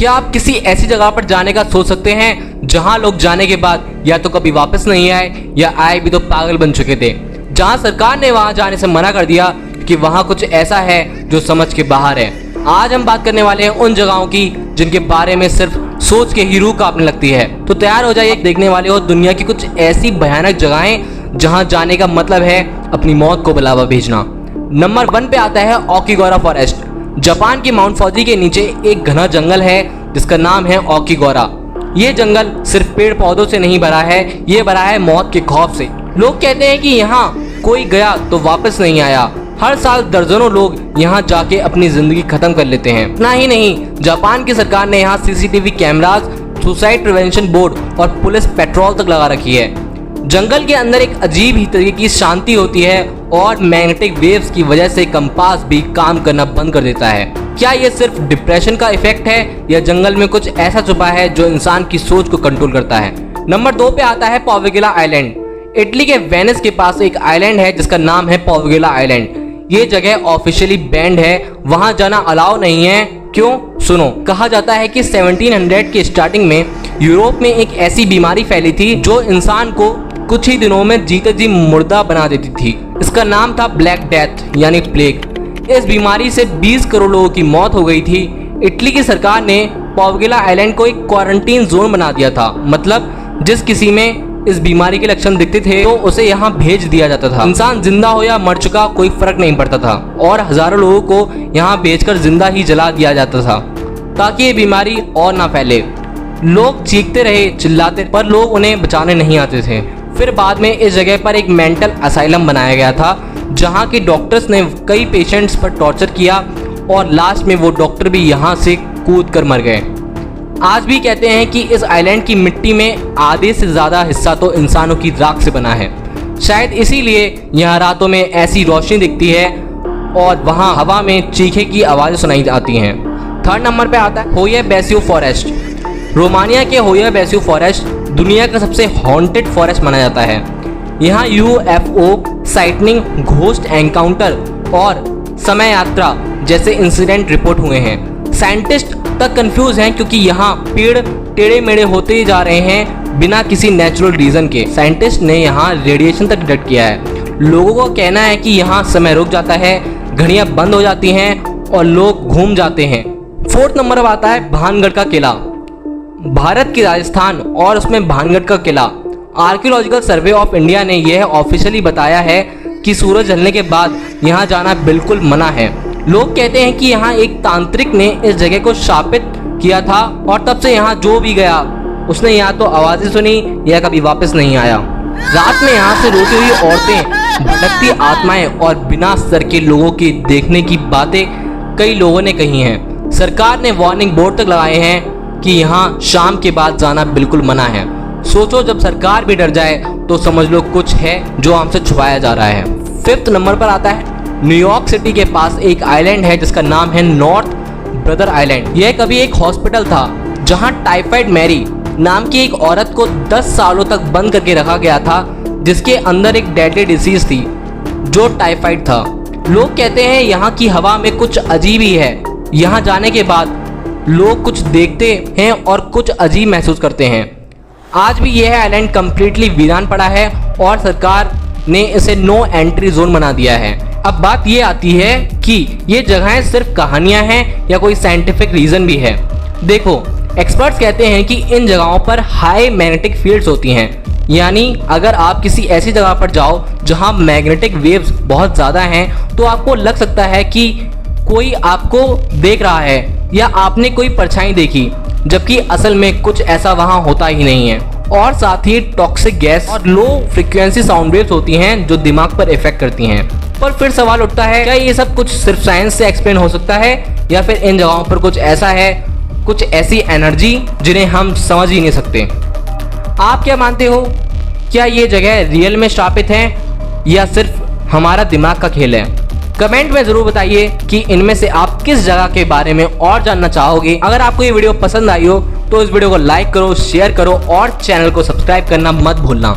क्या आप किसी ऐसी जगह पर जाने का सोच सकते हैं जहां लोग जाने के बाद या तो कभी वापस नहीं आए या आए भी तो पागल बन चुके थे, जहां सरकार ने वहां जाने से मना कर दिया कि वहां कुछ ऐसा है जो समझ के बाहर है। आज हम बात करने वाले हैं उन जगहों की जिनके बारे में सिर्फ सोच के ही रूह कांपने लगती है। तो तैयार हो जाइए, देखने वाले हो दुनिया की कुछ ऐसी भयानक जगहें जहां जाने का मतलब है अपनी मौत को बुलावा भेजना। नंबर 1 पे आता है ओकीगोरा फॉरेस्ट। जापान के माउंट फौजी के नीचे एक घना जंगल है जिसका नाम है ओकीगोरा। ये जंगल सिर्फ पेड़ पौधों से नहीं भरा है, ये भरा है मौत के खौफ से। लोग कहते हैं कि यहाँ कोई गया तो वापस नहीं आया। हर साल दर्जनों लोग यहाँ जाके अपनी जिंदगी खत्म कर लेते हैं। इतना ही नहीं, जापान की सरकार ने यहाँ CCTV cameras, suicide prevention board और पुलिस पेट्रोल तक लगा रखी है। जंगल के अंदर एक अजीब ही तरीके की शांति होती है और मैग्नेटिक वेव्स की वजह से कंपास भी काम करना बंद कर देता है। क्या ये सिर्फ डिप्रेशन का इफेक्ट है या जंगल में कुछ ऐसा छुपा है जो इंसान की सोच को कंट्रोल करता है। नंबर 2 पे आता है पोवेगेला आइलैंड। इटली के वेनिस के पास एक आइलैंड है जिसका नाम है पोवेगेला आइलैंड। ये जगह ऑफिशियली बैंड है, वहां जाना अलाउ नहीं है। क्यों? सुनो। कहा जाता है कि 1700 के स्टार्टिंग में यूरोप में एक ऐसी बीमारी फैली थी जो इंसान को कुछ ही दिनों में जीते जी मुर्दा बना देती थी। इसका नाम था ब्लैक डेथ यानी प्लेग। इस बीमारी से 20 करोड़ लोगों की मौत हो गई थी। इटली की सरकार ने पोवेगेला आइलैंड को एक क्वारंटीन जोन बना दिया था। मतलब जिस किसी में इस बीमारी के लक्षण दिखते थे तो उसे यहाँ भेज दिया जाता था। इंसान जिंदा हो या मर चुका कोई फर्क नहीं पड़ता था और हजारों लोगों को यहाँ भेजकर जिंदा ही जला दिया जाता था ताकि ये बीमारी और ना फैले। लोग चीखते रहे, चिल्लाते, पर लोग उन्हें बचाने नहीं आते थे। फिर बाद में इस जगह पर एक मेंटल असाइलम बनाया गया था जहाँ के डॉक्टर्स ने कई पेशेंट्स पर टॉर्चर किया और लास्ट में वो डॉक्टर भी यहाँ से कूद कर मर गए। आज भी कहते हैं कि इस आइलैंड की मिट्टी में आधे से ज़्यादा हिस्सा तो इंसानों की राख से बना है। शायद इसीलिए यहाँ रातों में ऐसी रोशनी दिखती है और वहाँ हवा में चीखे की आवाज़ें सुनाई आती हैं। 3rd नंबर पे आता है होया बेसियो फॉरेस्ट। रोमानिया के होया बेसियो फॉरेस्ट दुनिया का सबसे हॉन्टेड फॉरेस्ट माना जाता है। यहाँ UFO साइटनिंग, घोस्ट एनकाउंटर और समय यात्रा जैसे इंसिडेंट रिपोर्ट हुए हैं। साइंटिस्ट तक कंफ्यूज हैं क्योंकि यहाँ पेड़ टेढ़े मेढ़े होते जा रहे हैं बिना किसी नेचुरल रीजन के। साइंटिस्ट ने यहाँ रेडिएशन तक डिटेक्ट किया है। लोगों का कहना है कि यहाँ समय रुक जाता है, घड़ियाँ बंद हो जाती हैं और लोग घूम जाते हैं। 4th नंबर पर आता है भानगढ़ का किला। भारत के राजस्थान और उसमें भानगढ़ का किला। आर्कियोलॉजिकल सर्वे ऑफ इंडिया ने यह ऑफिशियली बताया है कि सूरज ढलने के बाद यहाँ जाना बिल्कुल मना है। लोग कहते हैं कि यहाँ एक तांत्रिक ने इस जगह को शापित किया था और तब से यहाँ जो भी गया उसने या तो आवाजें सुनी या कभी वापस नहीं आया। रात में यहाँ से रोती हुई औरतें, भटकती आत्माएं और बिना सर के लोगों की देखने की बातें कई लोगों ने कही हैं। सरकार ने वार्निंग बोर्ड तक लगाए हैं कि यहाँ शाम के बाद जाना बिल्कुल मना है। सोचो, जब सरकार भी डर जाए तो समझ लो कुछ है जो हमसे छुपाया जा रहा है। 5th नंबर पर आता है न्यूयॉर्क सिटी के पास एक आइलैंड है जिसका नाम है नॉर्थ ब्रदर आइलैंड। यह कभी एक हॉस्पिटल था जहां टाइफाइड मैरी नाम की एक औरत को 10 सालों तक बंद करके रखा गया था जिसके अंदर एक डेडली डिसीज थी जो टाइफाइड था। लोग कहते हैं यहाँ की हवा में कुछ अजीब ही है। यहाँ जाने के बाद लोग कुछ देखते हैं और कुछ अजीब महसूस करते हैं। आज भी यह आइलैंड कम्प्लीटली वीरान पड़ा है और सरकार ने इसे नो एंट्री जोन बना दिया है। अब बात ये आती है कि ये जगहें सिर्फ कहानियां हैं या कोई साइंटिफिक रीजन भी है। देखो, एक्सपर्ट्स कहते हैं कि इन जगहों पर हाई मैग्नेटिक फील्ड्स होती हैं। यानी अगर आप किसी ऐसी जगह पर जाओ जहां मैग्नेटिक वेव्स बहुत ज़्यादा हैं तो आपको लग सकता है कि कोई आपको देख रहा है या आपने कोई परछाई देखी, जबकि असल में कुछ ऐसा वहां होता ही नहीं है। और साथ ही टॉक्सिक गैस और लो फ्रीक्वेंसी साउंड वेव्स होती हैं जो दिमाग पर इफेक्ट करती हैं। पर फिर सवाल उठता है, क्या ये सब कुछ सिर्फ साइंस से एक्सप्लेन हो सकता है या फिर इन जगहों पर कुछ ऐसा है, कुछ ऐसी एनर्जी जिन्हें हम समझ ही नहीं सकते। आप क्या मानते हो? क्या ये जगह रियल में श्रापित है या सिर्फ हमारा दिमाग का खेल है? कमेंट में जरूर बताइए कि इनमें से आप किस जगह के बारे में और जानना चाहोगे। अगर आपको ये वीडियो पसंद आई हो तो इस वीडियो को लाइक करो, शेयर करो और चैनल को सब्सक्राइब करना मत भूलना।